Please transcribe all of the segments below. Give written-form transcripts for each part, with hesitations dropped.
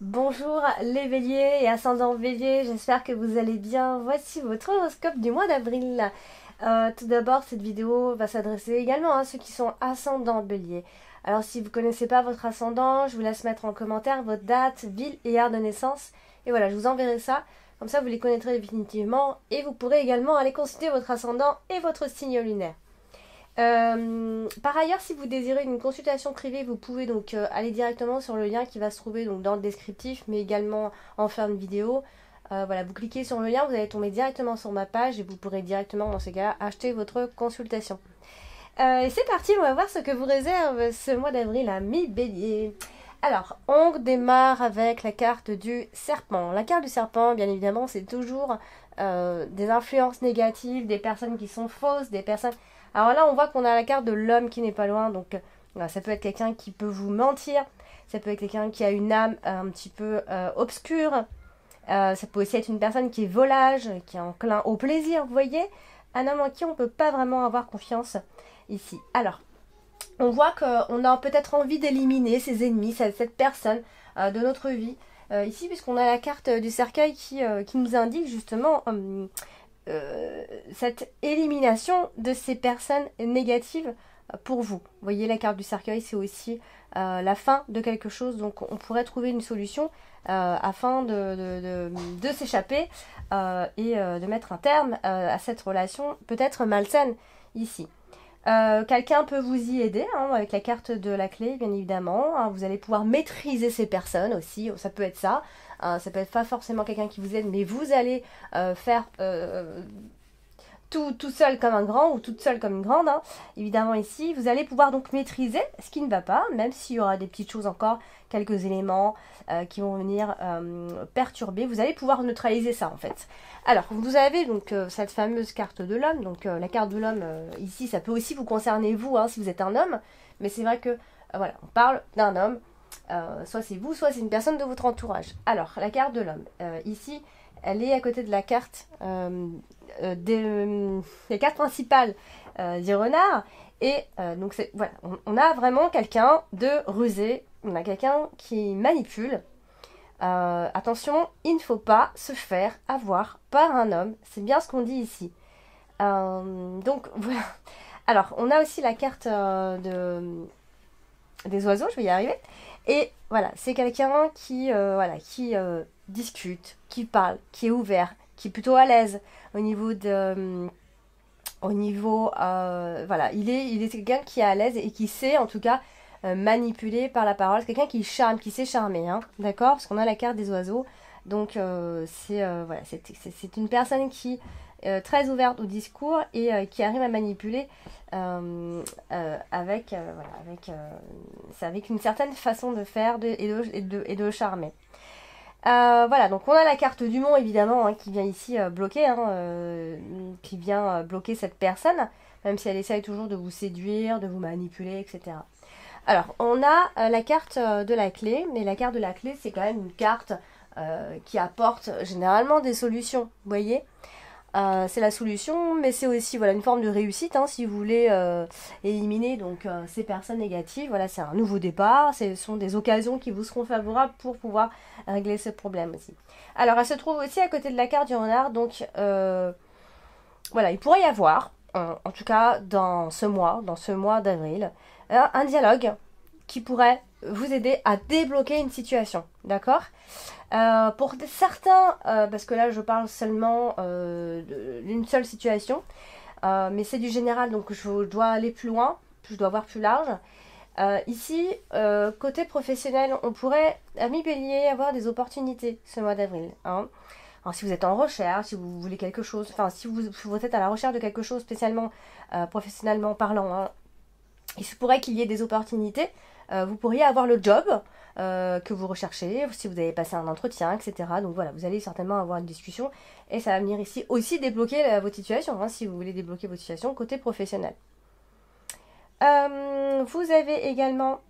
Bonjour les béliers et ascendants béliers, j'espère que vous allez bien. Voici votre horoscope du mois d'avril. Tout d'abord, cette vidéo va s'adresser également à ceux qui sont ascendants bélier. Alors si vous ne connaissez pas votre ascendant, je vous laisse mettre en commentaire votre date, ville et heure de naissance. Et voilà, je vous enverrai ça. Comme ça, vous les connaîtrez définitivement. Et vous pourrez également aller consulter votre ascendant et votre signe lunaire. Par ailleurs, si vous désirez une consultation privée, vous pouvez donc aller directement sur le lien qui va se trouver donc, dans le descriptif, mais également en fin de vidéo. Voilà, vous cliquez sur le lien, vous allez tomber directement sur ma page et vous pourrez directement, dans ce cas-là, acheter votre consultation. Et c'est parti, on va voir ce que vous réserve ce mois d'avril à mi-bélier. Alors, on démarre avec la carte du serpent. La carte du serpent, bien évidemment, c'est toujours des influences négatives, des personnes qui sont fausses, des personnes... Alors là, on voit qu'on a la carte de l'homme qui n'est pas loin, donc ça peut être quelqu'un qui peut vous mentir, ça peut être quelqu'un qui a une âme un petit peu obscure, ça peut aussi être une personne qui est volage, qui est enclin au plaisir, vous voyez, un homme en qui on ne peut pas vraiment avoir confiance ici. Alors, on voit qu'on a peut-être envie d'éliminer ses ennemis, cette personne de notre vie. Ici, puisqu'on a la carte du cercueil qui nous indique justement cette élimination de ces personnes négatives pour vous. Vous voyez, la carte du cercueil, c'est aussi la fin de quelque chose, donc on pourrait trouver une solution afin de s'échapper et de mettre un terme à cette relation peut-être malsaine ici. Quelqu'un peut vous y aider avec la carte de la clé, bien évidemment. Vous allez pouvoir maîtriser ces personnes aussi, ça peut être ça. Ça peut être pas forcément quelqu'un qui vous aide, mais vous allez faire tout seul comme un grand ou toute seule comme une grande. Évidemment ici, vous allez pouvoir donc maîtriser ce qui ne va pas, même s'il y aura des petites choses encore, quelques éléments qui vont venir perturber. Vous allez pouvoir neutraliser ça en fait. Alors, vous avez donc cette fameuse carte de l'homme. Donc la carte de l'homme, ici, ça peut aussi vous concerner vous, si vous êtes un homme. Mais c'est vrai que, voilà, on parle d'un homme. Soit c'est vous, soit c'est une personne de votre entourage. Alors, la carte de l'homme. Ici, elle est à côté de la carte des cartes principales du renard. Et donc, voilà, on a vraiment quelqu'un de rusé. On a quelqu'un qui manipule. Attention, il ne faut pas se faire avoir par un homme. C'est bien ce qu'on dit ici. Donc, voilà. Alors, on a aussi la carte des oiseaux, je vais y arriver. Et voilà, c'est quelqu'un qui discute, qui parle, qui est ouvert, qui est plutôt à l'aise au niveau de, voilà, il est quelqu'un qui est à l'aise et qui sait en tout cas manipuler par la parole. C'est quelqu'un qui charme, qui sait charmer, d'accord? Parce qu'on a la carte des oiseaux, donc voilà, c'est une personne qui très ouverte au discours et qui arrive à manipuler c'est avec une certaine façon de faire et de charmer. Voilà, donc on a la carte du mont évidemment qui vient ici bloquer, qui vient bloquer cette personne, même si elle essaye toujours de vous séduire, de vous manipuler, etc. Alors, on a la carte de la clé, mais la carte de la clé, c'est quand même une carte qui apporte généralement des solutions, vous voyez. C'est la solution, mais c'est aussi voilà, une forme de réussite si vous voulez éliminer donc ces personnes négatives. Voilà, c'est un nouveau départ, ce sont des occasions qui vous seront favorables pour pouvoir régler ce problème aussi. Alors, elle se trouve aussi à côté de la carte du renard, donc voilà, il pourrait y avoir, en tout cas dans ce mois d'avril, un dialogue qui pourrait vous aider à débloquer une situation, d'accord? Pour certains, parce que là je parle seulement d'une seule situation, mais c'est du général, donc je dois aller plus loin, je dois voir plus large. Ici, côté professionnel, on pourrait, à mi-bélier, avoir des opportunités ce mois d'avril. Alors, si vous êtes en recherche, si vous voulez quelque chose, enfin si vous êtes à la recherche de quelque chose spécialement professionnellement parlant, il se pourrait qu'il y ait des opportunités. Vous pourriez avoir le job que vous recherchez, si vous avez passé un entretien, etc. Donc voilà, vous allez certainement avoir une discussion et ça va venir ici aussi débloquer votre situation, si vous voulez débloquer votre situation côté professionnel. Vous avez également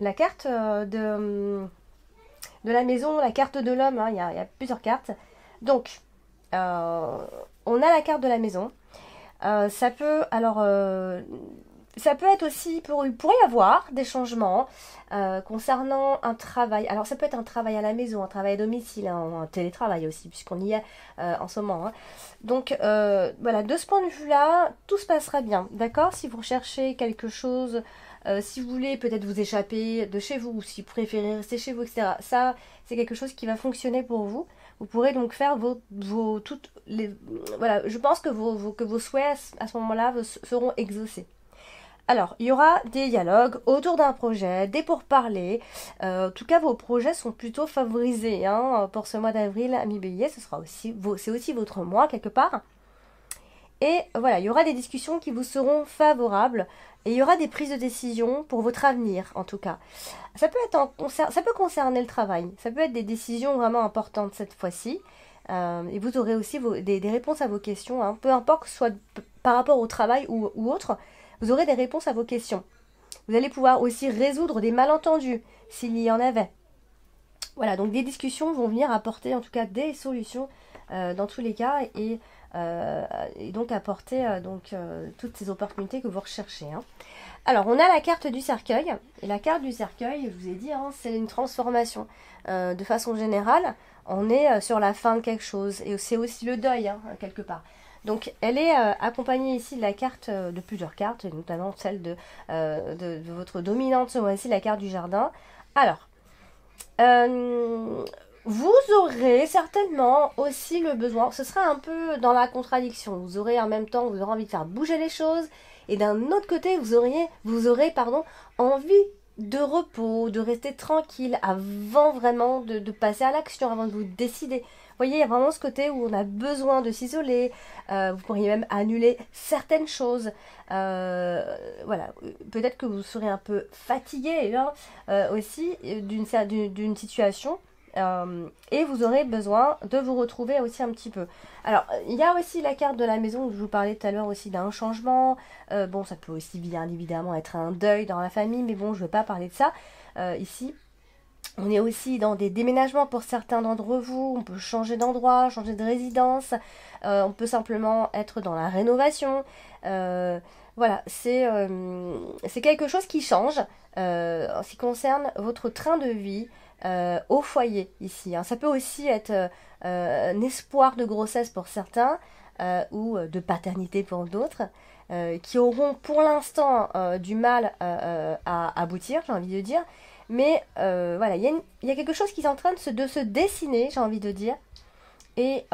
la carte de la maison, la carte de l'homme, il y a plusieurs cartes. Donc, on a la carte de la maison. Ça peut, alors, Ça peut être aussi, il pourrait y avoir des changements concernant un travail. Alors ça peut être un travail à la maison, un travail à domicile, un télétravail aussi, puisqu'on y est en ce moment. Hein. Donc voilà, de ce point de vue-là, tout se passera bien, d'accord? Si vous recherchez quelque chose, si vous voulez peut-être vous échapper de chez vous, ou si vous préférez rester chez vous, etc. Ça, c'est quelque chose qui va fonctionner pour vous. Vous pourrez donc faire toutes les... Voilà, je pense que vos souhaits à ce moment-là seront exaucés. Alors, il y aura des dialogues autour d'un projet, des pourparlers. En tout cas, vos projets sont plutôt favorisés hein, pour ce mois d'avril à mi-bélier. C'est aussi votre mois quelque part. Et voilà, il y aura des discussions qui vous seront favorables et il y aura des prises de décision pour votre avenir en tout cas. Ça peut concerner le travail. Ça peut être des décisions vraiment importantes cette fois-ci. Et vous aurez aussi des réponses à vos questions, hein, peu importe que ce soit par rapport au travail ou autre. Vous aurez des réponses à vos questions. Vous allez pouvoir aussi résoudre des malentendus, s'il y en avait. Voilà, donc des discussions vont venir apporter en tout cas des solutions dans tous les cas et donc apporter toutes ces opportunités que vous recherchez. Hein. Alors, on a la carte du cercueil. Et la carte du cercueil, je vous ai dit, hein, c'est une transformation. De façon générale, on est sur la fin de quelque chose. Et c'est aussi le deuil, hein, quelque part. Donc, elle est accompagnée ici de la carte, de plusieurs cartes, notamment celle de votre dominante ce mois-ci, la carte du jardin. Alors, vous aurez certainement aussi le besoin, ce sera un peu dans la contradiction, vous aurez en même temps, vous aurez envie de faire bouger les choses, et d'un autre côté, vous aurez envie de repos, de rester tranquille avant vraiment de passer à l'action, avant de vous décider. Vous voyez, il y a vraiment ce côté où on a besoin de s'isoler. Vous pourriez même annuler certaines choses. Voilà, peut-être que vous serez un peu fatigué hein, aussi d'une situation. Et vous aurez besoin de vous retrouver aussi un petit peu. Alors, il y a aussi la carte de la maison où je vous parlais tout à l'heure aussi d'un changement. Bon, ça peut aussi bien évidemment être un deuil dans la famille, mais bon, je ne vais pas parler de ça ici. On est aussi dans des déménagements pour certains d'entre vous, on peut changer d'endroit, changer de résidence, on peut simplement être dans la rénovation. Voilà, c'est quelque chose qui change en ce qui concerne votre train de vie au foyer ici. Hein. Ça peut aussi être un espoir de grossesse pour certains ou de paternité pour d'autres. Qui auront pour l'instant du mal à aboutir, j'ai envie de dire. Mais voilà, il y a quelque chose qui est en train de se dessiner, j'ai envie de dire, et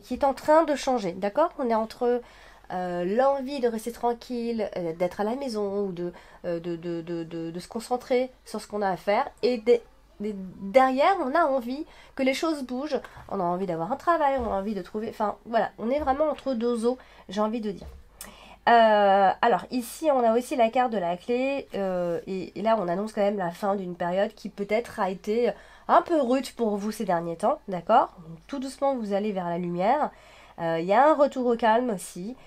qui est en train de changer, d'accord? On est entre l'envie de rester tranquille, d'être à la maison, ou de se concentrer sur ce qu'on a à faire, et derrière, on a envie que les choses bougent, on a envie d'avoir un travail, on a envie de trouver... Enfin, voilà, on est vraiment entre deux eaux, j'ai envie de dire. Alors ici on a aussi la carte de la clé et là on annonce quand même la fin d'une période qui peut-être a été un peu rude pour vous ces derniers temps, d'accord? Tout doucement vous allez vers la lumière, il y a un retour au calme aussi,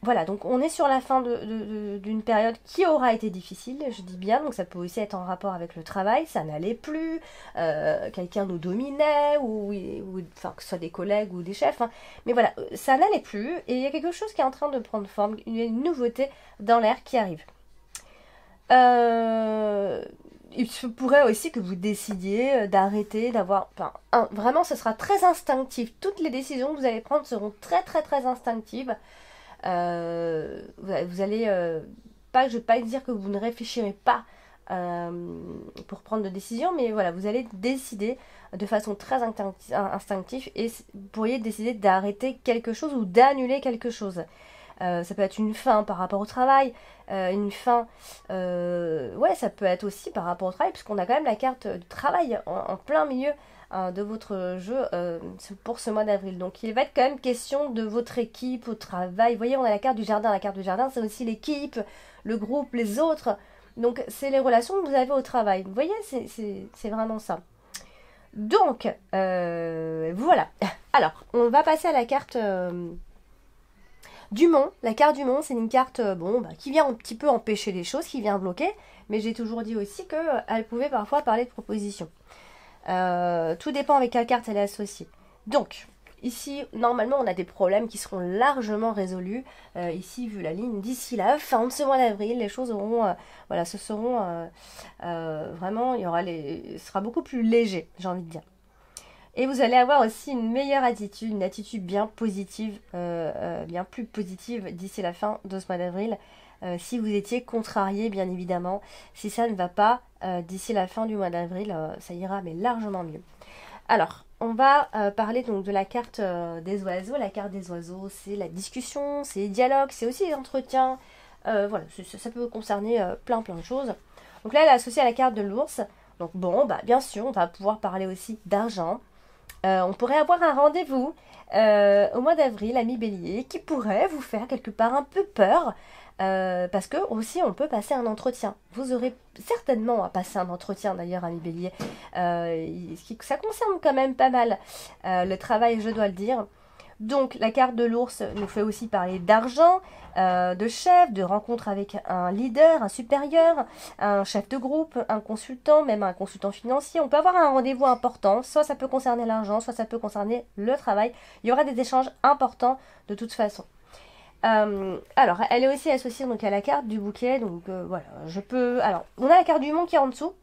voilà donc on est sur la fin d'une période qui aura été difficile, je dis bien, donc ça peut aussi être en rapport avec le travail, ça n'allait plus, quelqu'un nous dominait, enfin que ce soit des collègues ou des chefs, hein. Mais voilà, ça n'allait plus et il y a quelque chose qui est en train de prendre forme, une nouveauté dans l'air qui arrive. Il se pourrait aussi que vous décidiez d'arrêter d'avoir... Enfin, vraiment ce sera très instinctif, toutes les décisions que vous allez prendre seront très très très instinctives. Vous allez je vais pas dire que vous ne réfléchirez pas pour prendre de décision, mais voilà, vous allez décider de façon très instinctive et vous pourriez décider d'arrêter quelque chose ou d'annuler quelque chose. Ça peut être une fin par rapport au travail, une fin, ouais, ça peut être aussi par rapport au travail, puisqu'on a quand même la carte du travail en plein milieu de votre jeu pour ce mois d'avril. Donc il va être quand même question de votre équipe au travail. Vous voyez, on a la carte du jardin. La carte du jardin, c'est aussi l'équipe, le groupe, les autres. Donc c'est les relations que vous avez au travail. Vous voyez, c'est vraiment ça. Donc, voilà. Alors, on va passer à la carte du Mont. La carte du Mont, c'est une carte qui vient un petit peu empêcher les choses, qui vient bloquer. Mais j'ai toujours dit aussi qu'elle pouvait parfois parler de propositions. Tout dépend avec quelle carte elle est associée. Donc, ici, normalement, on a des problèmes qui seront largement résolus. Ici, vu la ligne, d'ici la fin de ce mois d'avril, les choses auront, voilà, ce seront vraiment, ce sera beaucoup plus léger, j'ai envie de dire. Et vous allez avoir aussi une meilleure attitude, une attitude bien positive, bien plus positive d'ici la fin de ce mois d'avril. Si vous étiez contrarié, bien évidemment, si ça ne va pas d'ici la fin du mois d'avril, ça ira mais largement mieux. Alors, on va parler donc de la carte des oiseaux. La carte des oiseaux, c'est la discussion, c'est les dialogues, c'est aussi les entretiens. Voilà, ça peut concerner plein de choses. Donc là, elle est associée à la carte de l'ours. Donc bon, bah bien sûr, on va pouvoir parler aussi d'argent. On pourrait avoir un rendez-vous au mois d'avril, ami Bélier, qui pourrait vous faire quelque part un peu peur. Parce que aussi on peut passer un entretien. Vous aurez certainement à passer un entretien d'ailleurs, ami Bélier. Ça concerne quand même pas mal le travail, je dois le dire. Donc la carte de l'ours nous fait aussi parler d'argent, de chef, de rencontre avec un leader, un supérieur, un chef de groupe, un consultant, même un consultant financier. On peut avoir un rendez-vous important, soit ça peut concerner l'argent, soit ça peut concerner le travail. Il y aura des échanges importants de toute façon. Alors, elle est aussi associée donc à la carte du bouquet. Donc voilà, Alors, on a la carte du monde qui est en dessous.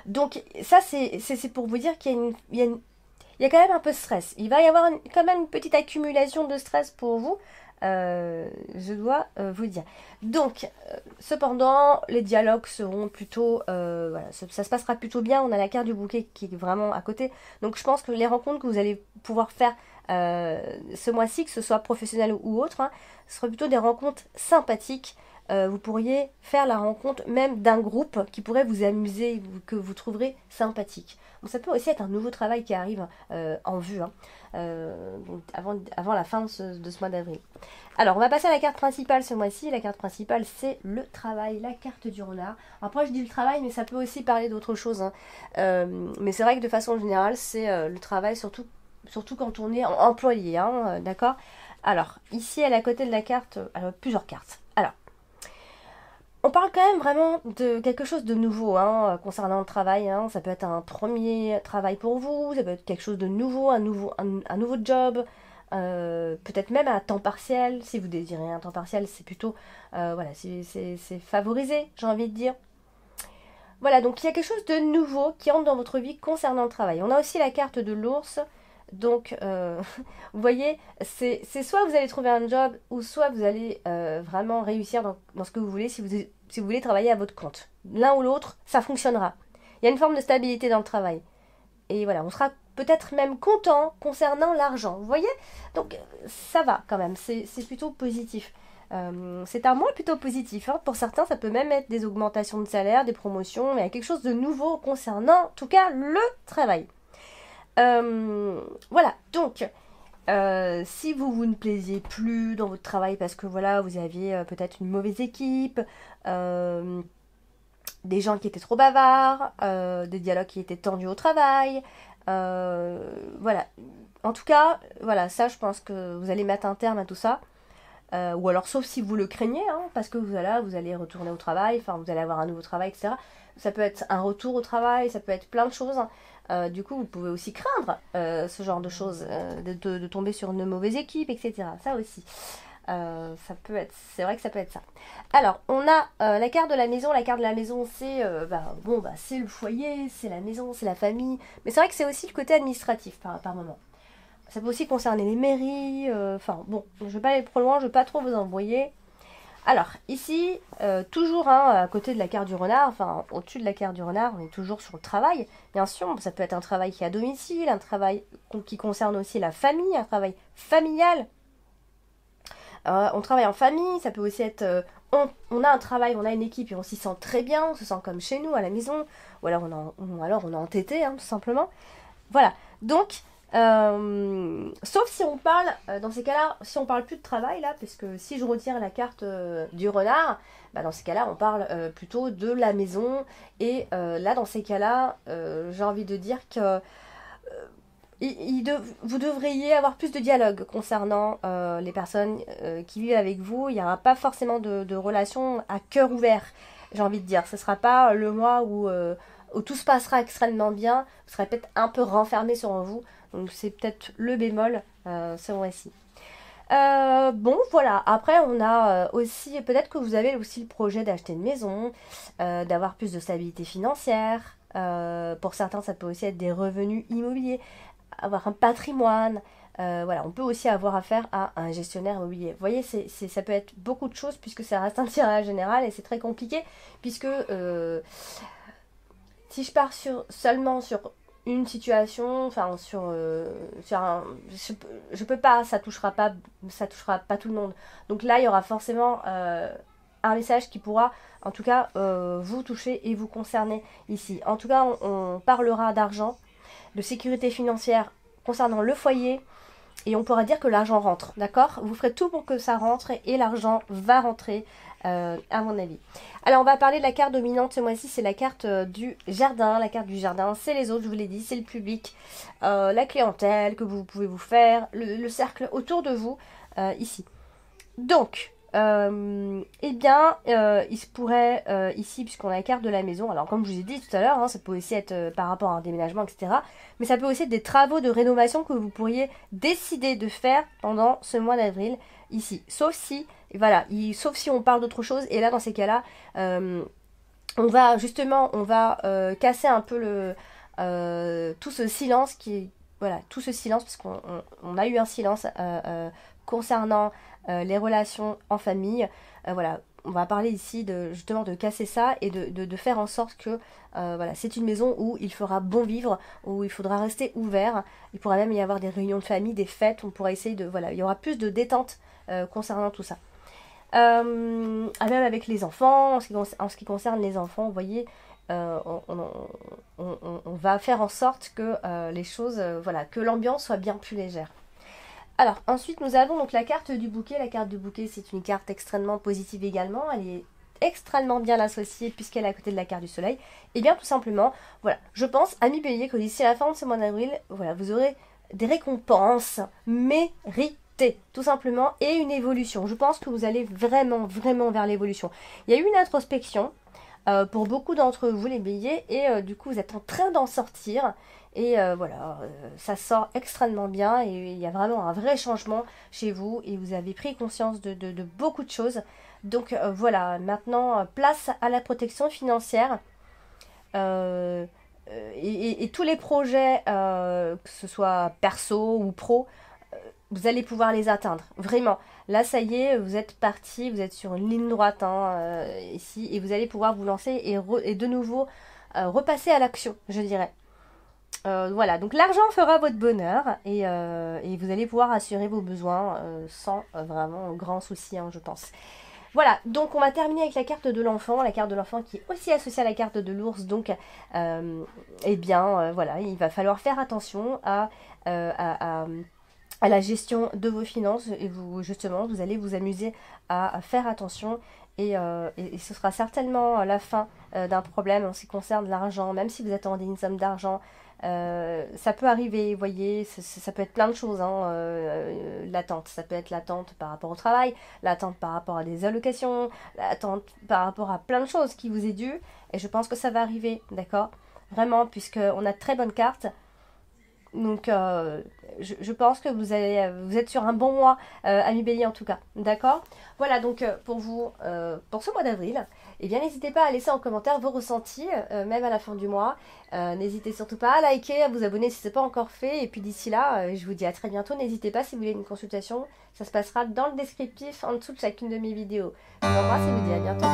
Donc ça, c'est pour vous dire qu'il y a quand même un peu de stress. Il va y avoir quand même une petite accumulation de stress pour vous. Je dois vous dire. Donc, cependant, les dialogues seront plutôt... voilà, ça se passera plutôt bien. On a la carte du bouquet qui est vraiment à côté. Donc, je pense que les rencontres que vous allez pouvoir faire ce mois-ci, que ce soit professionnel ou autre, hein, ce sera plutôt des rencontres sympathiques. Vous pourriez faire la rencontre même d'un groupe qui pourrait vous amuser, que vous trouverez sympathique. Donc ça peut aussi être un nouveau travail qui arrive en vue, hein, donc avant la fin de ce mois d'avril. Alors on va passer à la carte principale ce mois-ci. La carte principale, c'est le travail, la carte du renard. Après je dis le travail, mais ça peut aussi parler d'autre chose, hein. Mais c'est vrai que de façon générale, c'est le travail, surtout quand on est employé, hein, d'accord. Alors ici, elle est à côté de la carte, alors plusieurs cartes. Alors, on parle quand même vraiment de quelque chose de nouveau, hein, concernant le travail, hein. Ça peut être un premier travail pour vous, ça peut être quelque chose de nouveau, un nouveau job, peut-être même à temps partiel. Si vous désirez un temps partiel, c'est plutôt, voilà, c'est favorisé, j'ai envie de dire. Voilà, donc il y a quelque chose de nouveau qui entre dans votre vie concernant le travail. On a aussi la carte de l'ours. Donc, vous voyez, c'est soit vous allez trouver un job, ou soit vous allez vraiment réussir dans ce que vous voulez, si vous voulez travailler à votre compte. L'un ou l'autre, ça fonctionnera. Il y a une forme de stabilité dans le travail. Et voilà, on sera peut-être même content concernant l'argent. Vous voyez? Donc, ça va quand même, c'est plutôt positif. C'est un mois plutôt positif, hein. Pour certains, ça peut même être des augmentations de salaire, des promotions, mais il y a quelque chose de nouveau concernant, en tout cas, le travail. Voilà, donc si vous ne plaisiez plus dans votre travail parce que voilà, vous aviez peut-être une mauvaise équipe, des gens qui étaient trop bavards, des dialogues qui étaient tendus au travail, voilà. En tout cas, voilà, ça je pense que vous allez mettre un terme à tout ça. Ou alors sauf si vous le craignez, hein, parce que vous allez retourner au travail, enfin vous allez avoir un nouveau travail, etc. Ça peut être un retour au travail, ça peut être plein de choses. Du coup, vous pouvez aussi craindre ce genre de choses, de tomber sur une mauvaise équipe, etc. Ça aussi. C'est vrai que ça peut être ça. Alors, on a la carte de la maison. La carte de la maison, c'est c'est le foyer, c'est la maison, c'est la famille. Mais c'est vrai que c'est aussi le côté administratif par moment. Ça peut aussi concerner les mairies. Enfin, bon, je ne vais pas aller trop loin, je ne vais pas trop vous envoyer. Alors, ici, toujours à côté de la carte du renard, enfin, au-dessus de la carte du renard, on est toujours sur le travail. Bien sûr, ça peut être un travail qui est à domicile, un travail qui concerne aussi la famille, un travail familial. On travaille en famille, ça peut aussi être... on a un travail, on a une équipe et on s'y sent très bien, on se sent comme chez nous, à la maison. Ou alors on est entêté, hein, tout simplement. Voilà, donc... sauf si on parle, dans ces cas-là, si on parle plus de travail là, parce que si je retire la carte du renard, bah, dans ces cas-là, on parle plutôt de la maison. Et là, dans ces cas-là, j'ai envie de dire que vous devriez avoir plus de dialogue concernant les personnes qui vivent avec vous. Il n'y aura pas forcément de relation à cœur ouvert. j'ai envie de dire. Ce ne sera pas le mois où tout se passera extrêmement bien. Vous serez peut-être un peu renfermé sur vous. Donc c'est peut-être le bémol ce mois-ci. Bon, voilà. Après, on a aussi, peut-être que vous avez aussi le projet d'acheter une maison, d'avoir plus de stabilité financière. Pour certains, ça peut aussi être des revenus immobiliers, avoir un patrimoine. Voilà, on peut aussi avoir affaire à un gestionnaire immobilier. Vous voyez, ça peut être beaucoup de choses puisque ça reste un tirage général et c'est très compliqué puisque si je pars seulement sur une situation, enfin je peux pas, ça touchera pas tout le monde. Donc là, il y aura forcément un message qui pourra, en tout cas, vous toucher et vous concerner ici. En tout cas, on parlera d'argent, de sécurité financière concernant le foyer. Et on pourra dire que l'argent rentre, d'accord? Vous ferez tout pour que ça rentre et l'argent va rentrer, à mon avis. Alors, on va parler de la carte dominante ce mois-ci, c'est la carte du jardin. La carte du jardin, c'est les autres, je vous l'ai dit, c'est le public, la clientèle que vous pouvez vous faire, le cercle autour de vous, ici. Donc, eh bien, il se pourrait ici, puisqu'on a la carte de la maison, alors comme je vous ai dit tout à l'heure, hein, ça peut aussi être par rapport à un déménagement, etc. Mais ça peut aussi être des travaux de rénovation que vous pourriez décider de faire pendant ce mois d'avril, ici. Sauf si, voilà, sauf si on parle d'autre chose, et là, dans ces cas-là, on va casser un peu tout ce silence voilà, tout ce silence, parce qu'on a eu un silence concernant les relations en famille. Voilà, on va parler ici justement de casser ça et de faire en sorte que voilà, c'est une maison où il fera bon vivre, où il faudra rester ouvert. Il pourra même y avoir des réunions de famille, des fêtes, on pourra essayer voilà, il y aura plus de détente concernant tout ça. Même avec les enfants, en ce qui concerne les enfants, vous voyez, on va faire en sorte que les choses, voilà, que l'ambiance soit bien plus légère. Alors, ensuite, nous avons donc la carte du bouquet. La carte du bouquet, c'est une carte extrêmement positive également. Elle est extrêmement bien associée puisqu'elle est à côté de la carte du soleil. Et bien, tout simplement, voilà, je pense, amis béliers, que d'ici la fin de ce mois d'avril, voilà, vous aurez des récompenses méritées, tout simplement, et une évolution. Je pense que vous allez vraiment, vraiment vers l'évolution. Il y a eu une introspection pour beaucoup d'entre vous, les béliers, et du coup, vous êtes en train d'en sortir. Et voilà, ça sort extrêmement bien et il y a vraiment un vrai changement chez vous et vous avez pris conscience de beaucoup de choses. Donc voilà, maintenant, place à la protection financière et tous les projets, que ce soit perso ou pro, vous allez pouvoir les atteindre, vraiment. Là, ça y est, vous êtes parti, vous êtes sur une ligne droite ici et vous allez pouvoir vous lancer et de nouveau repasser à l'action, je dirais. Voilà, donc l'argent fera votre bonheur et vous allez pouvoir assurer vos besoins sans vraiment grand souci, hein, je pense. Voilà, donc on va terminer avec la carte de l'enfant, la carte de l'enfant qui est aussi associée à la carte de l'ours, donc eh bien voilà, il va falloir faire attention à la gestion de vos finances et vous justement vous allez vous amuser à faire attention et ce sera certainement la fin d'un problème en ce qui concerne l'argent, même si vous attendez une somme d'argent. Ça peut arriver, vous voyez, ça peut être plein de choses, hein, l'attente, ça peut être l'attente par rapport au travail, l'attente par rapport à des allocations, l'attente par rapport à plein de choses qui vous est due, et je pense que ça va arriver, d'accord, vraiment, puisqu'on a de très bonnes cartes. Donc je pense que vous êtes sur un bon mois, amis bélier en tout cas, d'accord. Voilà donc pour vous, pour ce mois d'avril, eh bien n'hésitez pas à laisser en commentaire vos ressentis, même à la fin du mois. N'hésitez surtout pas à liker, à vous abonner si ce n'est pas encore fait. Et puis d'ici là, je vous dis à très bientôt. N'hésitez pas si vous voulez une consultation, ça se passera dans le descriptif en dessous de chacune de mes vidéos. Je vous embrasse et vous dis à bientôt.